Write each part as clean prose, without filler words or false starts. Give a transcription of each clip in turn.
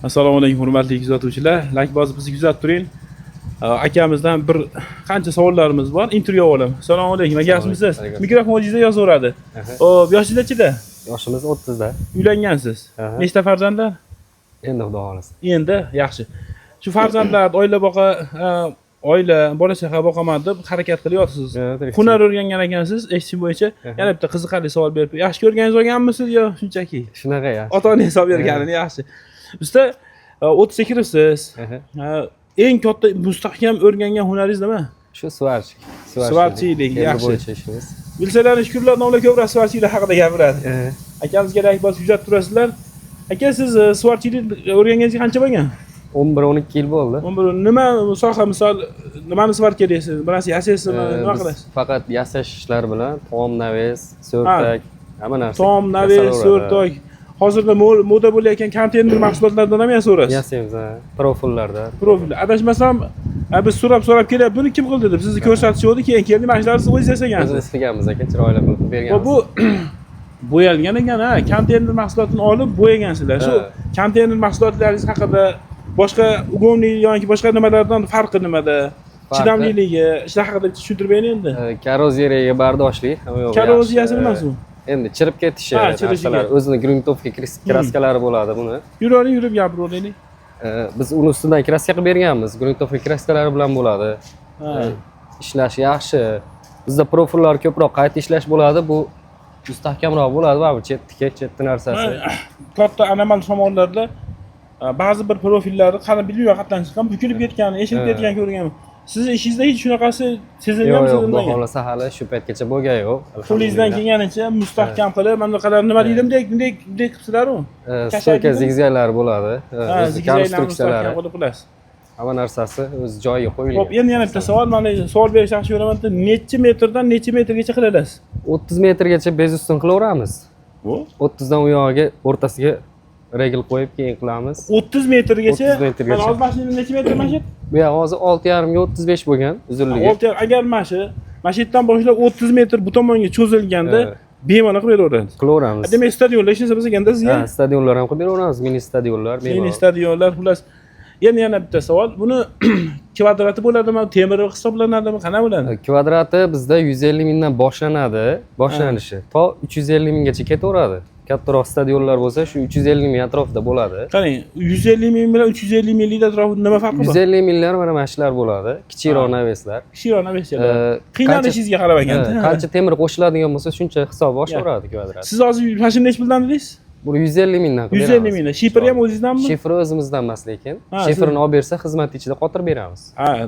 Assalomu alaykum hurmatli kuzatuvchilar. Like bosib bizni kuzatib turing. Akamizdan bir qancha savollarimiz bor. Intervyu olaman. Assalomu alaykum. Aka ismingiz? Mikrofon o'zingizda yozaveradi. Xo'p, yoshingiz nechida? Yoshimiz 30 da. Uylangansiz. Nechta farzandlar? Endi xudo xolasa. Endi yaxshi. Shu farzandlar oila, bola chaqa boqaman deb harakat qilyapsiz. Hunar o'rgangan ekansiz, eshitishim bo'yicha. Yana bitta qiziqarli savol berib, yaxshi ko'rganingiz olganmisiz yo shunchaki? Shunaqa yaxshi. Ota-onangiz olib berganini yaxshi. Usta 30 kiribsiz. Eng katta mustahkam o'rgangan hunaringiz nima? Shu svarchilik. Svarchilik, yaxshi. Bo'yicha ishimiz. Bilsalaringiz shukrlar nomla ko'proq svarchilik haqida gapiradi. Akamizga kerak bo'lsa kuzatib turasizlar. Aka siz svarchilik o'rganganingizga qancha bo'lgan? 11-12 yil bo'ldi. 11 nima soha misol nimani svarka deysiz? Birasi yasaysizmi? Nima qilasiz? Faqat yasash ishlar bilan taom, naves, so'rtak, hamma narsa. Taom, naves, so'rtak. Hozirda moda bo'layotgan konteyner mahsulotlardan ham yasaysiz. Yasaymiz, profillardan. Profil. Adashmasam, biz so'rab kelyapti. Buni kim qildi deb sizni ko'rsatishdi, keyin keldi, mana shularni siz o'zingiz yasagansiz. Biz istaganmiz aka, chiroyli qilib berganmiz. Bu bo'yalgan ekan, konteyner mahsulotini olib bo'yagansizlar. Shu konteyner mahsulotlaringiz haqida boshqa umumli yoki boshqa nimalardan farqi nimada? Chidamliligi, ishlar haqida tushuntirib bering endi. Korroziyasiga bardoshli, hamma yo'q. Korroziyasi nimasi u? Endi chirib ketishi, narsalar, o'zini gruntovka kraskalari bo'ladi buni. Yurib gapiravering. Biz uni ustidan kraska qilib berganmiz. Gruntovka kraskalari bilan bo'ladi. Ishlash yaxshi. Bizda profillar ko'proq qayta ishlash bo'ladi. Bu mustahkamroq bo'ladi va bu chetdi narsasi. Katta anomal somonlarda ba'zi bir profillarni qani bilmayman qatdan chiqqan, bukilib ketgan, eshilib ketgan ko'rganman. Sizni ishingizda hech shunaqasi sezilganmi? Yo'q, xudo xolasa hali shu paytgacha bo'lgan yo'q. Qo'lingizdan kelganicha mustahkam qilib, mana bunaqa nima deydi, bunday qilibsizlar-ku. Stoyka zigzaglari bo'ladi. Konstruksiyalari qilib qilasiz. Hamma narsasi o'z joyiga qo'yilgan. Xo'p, endi yana bitta savol, mana savol berishni yaxshi ko'raman-da, necha metrdan necha metrgacha qila olasiz? 30 metrgacha bez ustun qilaveramiz. Bu 30 dan u yog'iga o'rtasiga regl qo'yib keyin qilamiz. 30 metrgacha. 30 metrgacha. Mana hozir mashina necha metr mashina? Bu yoq hozir 6,5 ga 35 bo'lgan uzunligi. 6,5 agar mashinadan boshlab 30 metr bu tomonga cho'zilganda bemalol qilib beraveramiz. Qilaveramiz. Demak, stadionlar ishlasa bo'lganda sizga? Stadionlar ham qilib beraveramiz, mini stadionlar, mini stadionlar, xullas. Endi yana bitta savol. Buni kvadrati bo'ladimi, temiri hisoblanadimi, qanaqa bo'ladi? Kvadrati bizda 150 mingdan boshlanishi to 350 minggacha ketaveradi. Kattaroq stadionlar bo'lsa, shu 350 ming atrofida bo'ladi. Qarang, 150 ming bilan 350 minglik atrofida nima farqi bor? 150 minglar mana shular bo'ladi. Kichikroq naveslar. Kichikroq naveslar. Qiynalishingizga qarab ekan. Qancha temir qo'shiladigan bo'lsa, shuncha hisob oshaveradi kvadrat. Siz hozir mashina nech puldan dedingiz? Bu 150 mingdan qilib beramiz. 150 mingdan. Shifr ham o'zingizdanmi? Shifr o'zimizdan emas lekin. Shifrni olib bersa, xizmat ichida qotirib beramiz.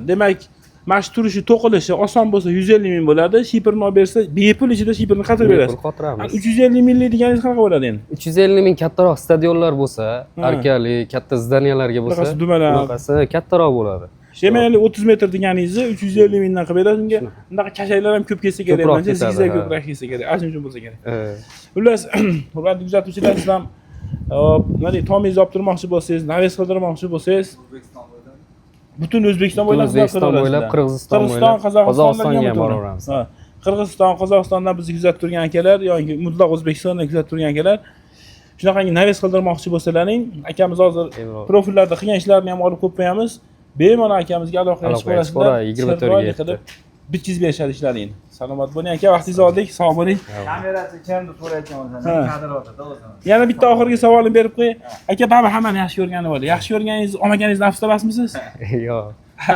Demak, mana shu turishi, to'qilishi oson bo'lsa 150 ming bo'ladi. Shifrni olib bersa, bepul ichida shifrni qatirib berasiz. Bepul qotiramiz. 350 minglik deganingiz qanaqa bo'ladi endi? 350 ming kattaroq stadionlar bo'lsa, arkali, katta zdaniyalarga bo'lsa, bunaqasi kattaroq bo'ladi. Demak, 30 metr deganingizni 350 mingdan qilib berasiz. Unga bunaqa kashaylar ham ko'p kelsa kerak, menimcha sizga ko'proq kelsa kerak. Ana shuncha bo'lsa kerak. Xullas, hurmatli kuzatuvchilar, siz ham nima deydi, tomingizni olib turmoqchi bo'lsangiz, naves qildirmoqchi bo'lsangiz, butun O'zbekiston bo'ylab Qirg'iziston bo'ylab, Qozog'istonga ham boraveramiz. Qirg'iziston, Qozog'istondan bizni kuzatib turgan akalar yoki mutlaq O'zbekistondan kuzatib turgan akalar shunaqangi naves qildirmoqchi bo'lsalaring, akamiz hozir profillarda qilgan ishlarni ham olib qo'yib qo'yamiz. Bemalol akamizga aloqa qilib ko'rasizlar. 24 ga qilib bitkizib berishadi ishlaringni. Salomat bo'ling aka, vaqtingizni oldik. Sog' bo'ling. Kamerasi kimni so'rayotgan bo'lsa, men kadr o'tirdi o'zim. Yana bitta oxirgi savolim berib qo'y. Aka, baribir hammani yaxshi ko'rgani bo'ldi. Yaxshi ko'rganingiz, olmaganingiz nafsda emasmisiz? Yo'q.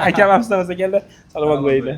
Aka nafsda emas ekanlar. Salomat bo'linglar.